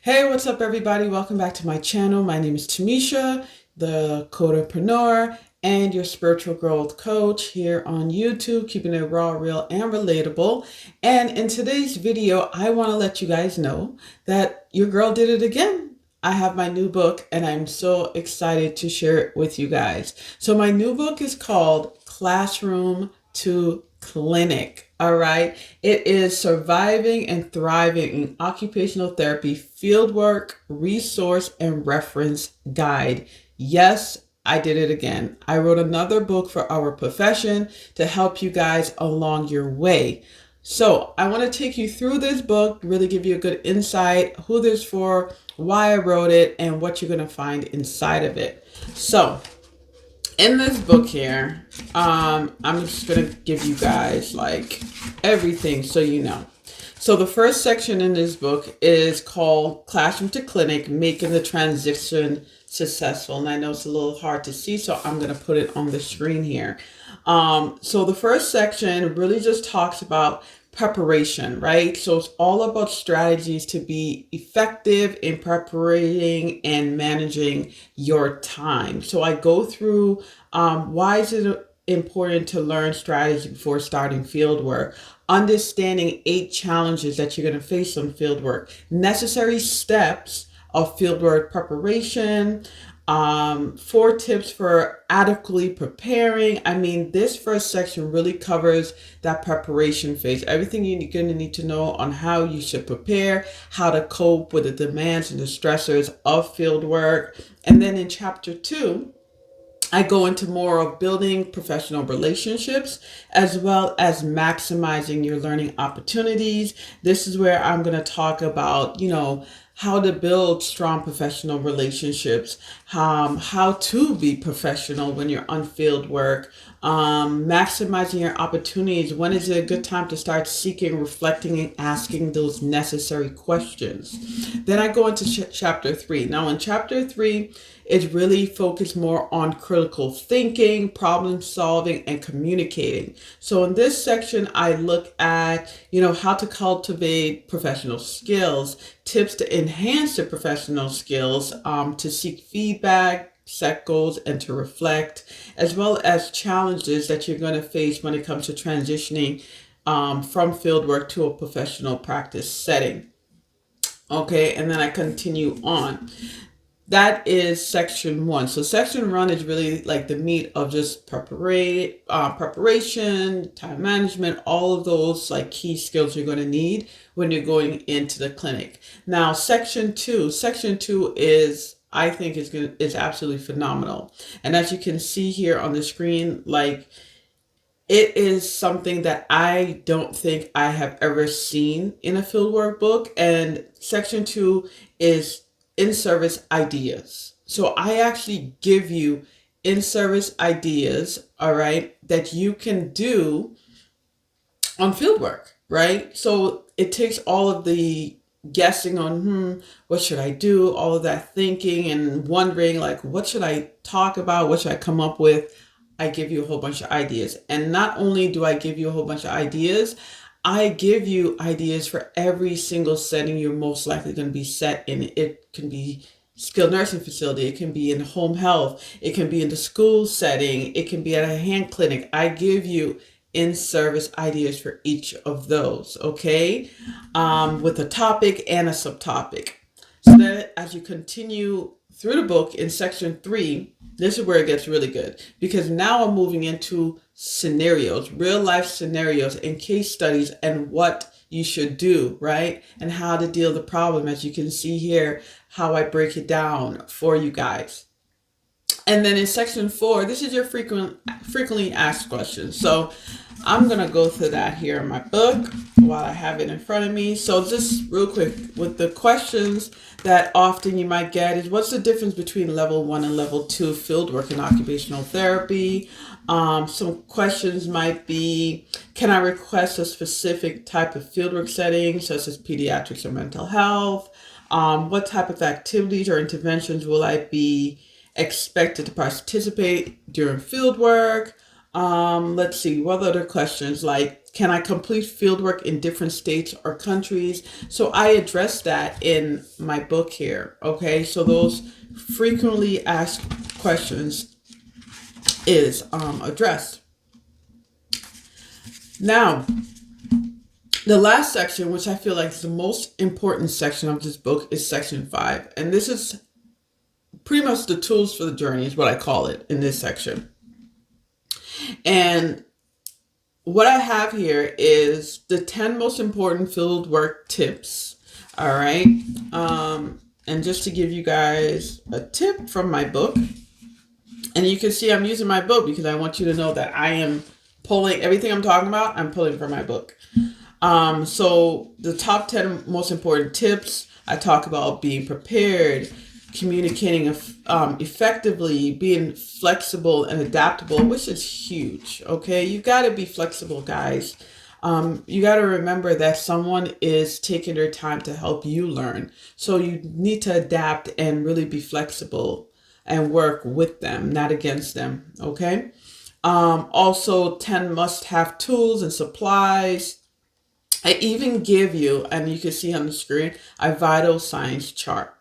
Hey, what's up, everybody? Welcome back to my channel. My name is Tamisha, the codepreneur and your spiritual growth coach here on YouTube, keeping it raw, real, and relatable. And in today's video, I want to let you guys know that your girl did it again. I have my new book and I'm so excited to share it with you guys. So my new book is called Classroom to Clinic. All right. It is Surviving and Thriving in Occupational Therapy Fieldwork Resource and Reference Guide. Yes, I did it again. I wrote another book for our profession to help you guys along your way. So I want to take you through this book, really give you a good insight, who this is for, why I wrote it, and what you're going to find inside of it. So in this book here, I'm just going to give you guys like everything so you know. So the first section in this book is called Classroom to Clinic, Making the Transition Successful. And I know it's a little hard to see, so I'm going to put it on the screen here. So the first section really just talks about preparation, right? So it's all about strategies to be effective in preparing and managing your time. So I go through why is it important to learn strategy before starting field work, understanding 8 challenges that you're going to face on field work, necessary steps of fieldwork preparation, 4 tips for adequately preparing. I mean, this first section really covers that preparation phase, everything you're going to need to know on how you should prepare, how to cope with the demands and the stressors of field work. And then in chapter 2, I go into more of building professional relationships as well as maximizing your learning opportunities. This is where I'm going to talk about, how to build strong professional relationships, how to be professional when you're on field work, maximizing your opportunities. When is it a good time to start seeking, reflecting, and asking those necessary questions? Then I go into chapter 3. Now in chapter 3, it's really focused more on critical thinking, problem solving, and communicating. So in this section, I look at, how to cultivate professional skills, tips to enhance your professional skills, to seek feedback, set goals, and to reflect, as well as challenges that you're going to face when it comes to transitioning from fieldwork to a professional practice setting. Okay, and then I continue on. That is section 1. So section 1 is really like the meat of just preparation, time management, all of those like key skills you're going to need when you're going into the clinic. Now, section 2 is, I think, is absolutely phenomenal. And as you can see here on the screen, like, it is something that I don't think I have ever seen in a fieldwork book. And section 2 is in-service ideas. So I actually give you in-service ideas, all right, that you can do on fieldwork, right? So it takes all of the guessing on, what should I do? All of that thinking and wondering, like, what should I talk about? What should I come up with? I give you a whole bunch of ideas. And not only do I give you a whole bunch of ideas, I give you ideas for every single setting you're most likely going to be set in. It can be skilled nursing facility. It can be in home health. It can be in the school setting. It can be at a hand clinic. I give you in-service ideas for each of those, okay? With a topic and a subtopic. So that as you continue through the book in section 3, this is where it gets really good, because now I'm moving into scenarios, real life scenarios and case studies, and what you should do, right? And how to deal with the problem. As you can see here, how I break it down for you guys. And then in section 4, this is your frequently asked questions. So I'm going to go through that here in my book while I have it in front of me. So just real quick, with the questions that often you might get is, what's the difference between level 1 and level 2 fieldwork in occupational therapy? Some questions might be, can I request a specific type of fieldwork setting, such as pediatrics or mental health? What type of activities or interventions will I be expected to participate during field work? Let's see, what other questions, like Can I complete fieldwork in different states or countries? So I address that in my book here. Okay, so those frequently asked questions is addressed. Now, the last section, which I feel like is the most important section of this book, is section 5. And this is pretty much the tools for the journey is what I call it in this section. And what I have here is the 10 most important field work tips. All right. And just to give you guys a tip from my book, and you can see I'm using my book because I want you to know that I am pulling everything I'm talking about. I'm pulling from my book. So the top 10 most important tips, I talk about being prepared, communicating effectively, being flexible and adaptable, which is huge. Okay, you got to be flexible, guys. You got to remember that someone is taking their time to help you learn. So you need to adapt and really be flexible and work with them, not against them. Okay. Also 10 must-have tools and supplies. I even give you, and you can see on the screen, a vital signs chart.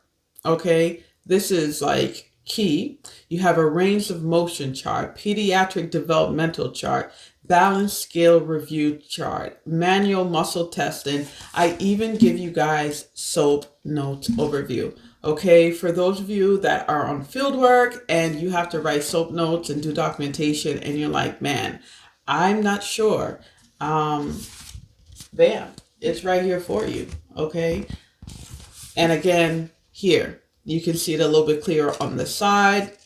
Okay, this is like key. You have a range of motion chart, pediatric developmental chart, balance scale review chart, manual muscle testing. I even give you guys SOAP notes overview. Okay, for those of you that are on fieldwork and you have to write SOAP notes and do documentation and you're like, man, I'm not sure. Bam, it's right here for you. Okay. And again, here, you can see it a little bit clearer on the side.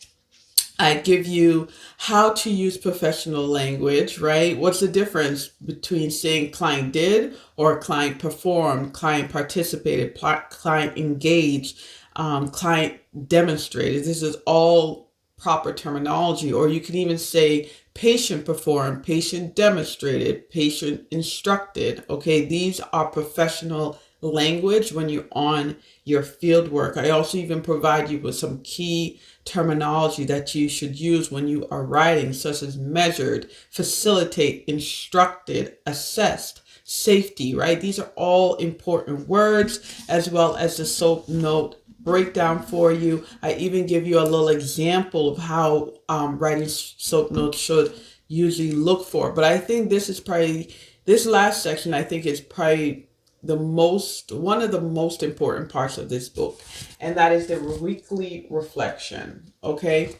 I give you how to use professional language, right? What's the difference between saying client did or client performed, client participated, client engaged, client demonstrated? This is all proper terminology. Or you can even say patient performed, patient demonstrated, patient instructed. Okay, these are professional language when you're on your field work. I also even provide you with some key terminology that you should use when you are writing, such as measured, facilitate, instructed, assessed, safety, right? These are all important words, as well as the SOAP note breakdown for you. I even give you a little example of how writing SOAP notes should usually look for. But I think this is probably, this last section, I think is probably one of the most important parts of this book, and that is the weekly reflection. Okay,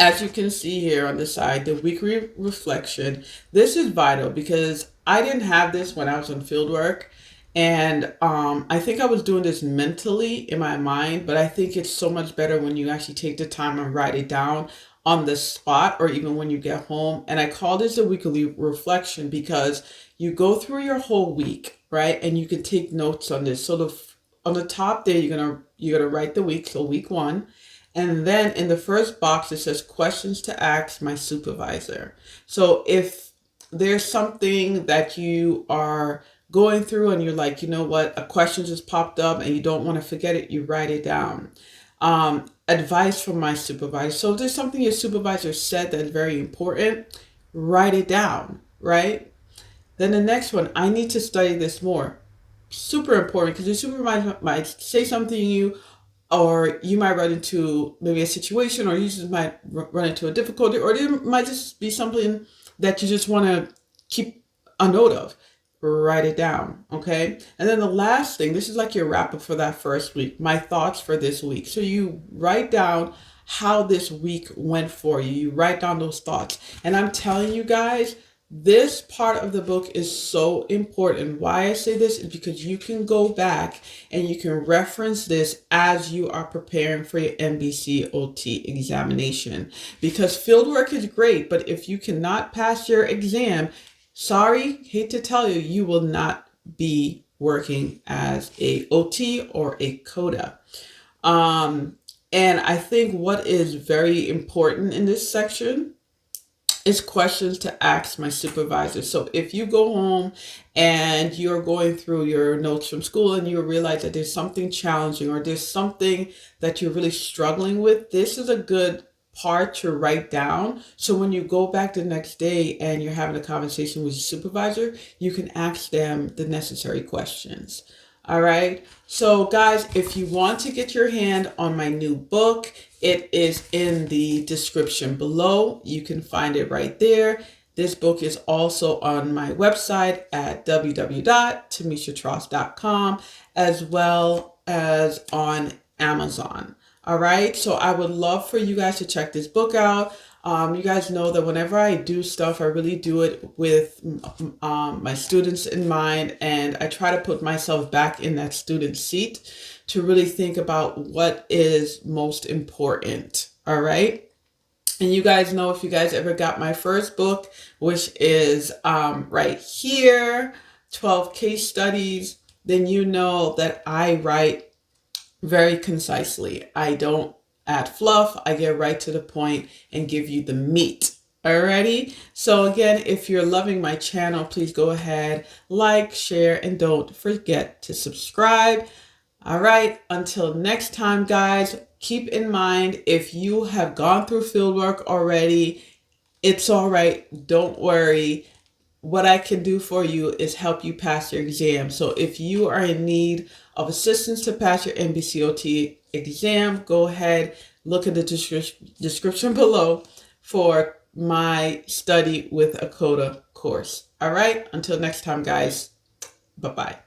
as you can see here on the side, the weekly reflection, this is vital because I didn't have this when I was on fieldwork, and I think I was doing this mentally in my mind, but I think it's so much better when you actually take the time and write it down on the spot or even when you get home. And I call this a weekly reflection because you go through your whole week, right? And you can take notes on this. So on the top there, you're gonna write the week, so week 1. And then in the first box, it says questions to ask my supervisor. So if there's something that you are going through and you're like, you know what, a question just popped up and you don't want to forget it, you write it down. Advice from my supervisor. So if there's something your supervisor said that's very important, write it down, right? Then the next one, I need to study this more. Super important because your supervisor might say something to you, or you might run into maybe a situation, or you just might run into a difficulty, or it might just be something that you just want to keep a note of. Write it down, okay? And then the last thing, this is like your wrap up for that first week, my thoughts for this week. So you write down how this week went for you. You write down those thoughts. And I'm telling you guys, this part of the book is so important. Why I say this is because you can go back and you can reference this as you are preparing for your NBC OT examination. Because fieldwork is great, but if you cannot pass your exam, sorry, hate to tell you, you will not be working as a OT or a CODA. And I think what is very important in this section is questions to ask my supervisor. So if you go home and you're going through your notes from school and you realize that there's something challenging or there's something that you're really struggling with, this is a good part to write down. So when you go back the next day and you're having a conversation with your supervisor, you can ask them the necessary questions. All right. So guys, if you want to get your hand on my new book, it is in the description below. You can find it right there. This book is also on my website at www.tamishatross.com, as well as on Amazon. All right. So I would love for you guys to check this book out. You guys know that whenever I do stuff, I really do it with my students in mind, and I try to put myself back in that student seat to really think about what is most important. All right. And you guys know, if you guys ever got my first book, which is right here, 12 case studies, then you know that I write very concisely. I don't add fluff. I get right to the point and give you the meat. Alrighty. So again, if you're loving my channel, please go ahead, like, share, and don't forget to subscribe. All right. Until next time, guys, keep in mind, if you have gone through fieldwork already, it's all right. Don't worry. What I can do for you is help you pass your exam. So if you are in need of assistance to pass your NBCOT exam, go ahead, look at the description below for my Study with a Coda course. All right. Until next time, guys. Bye-bye.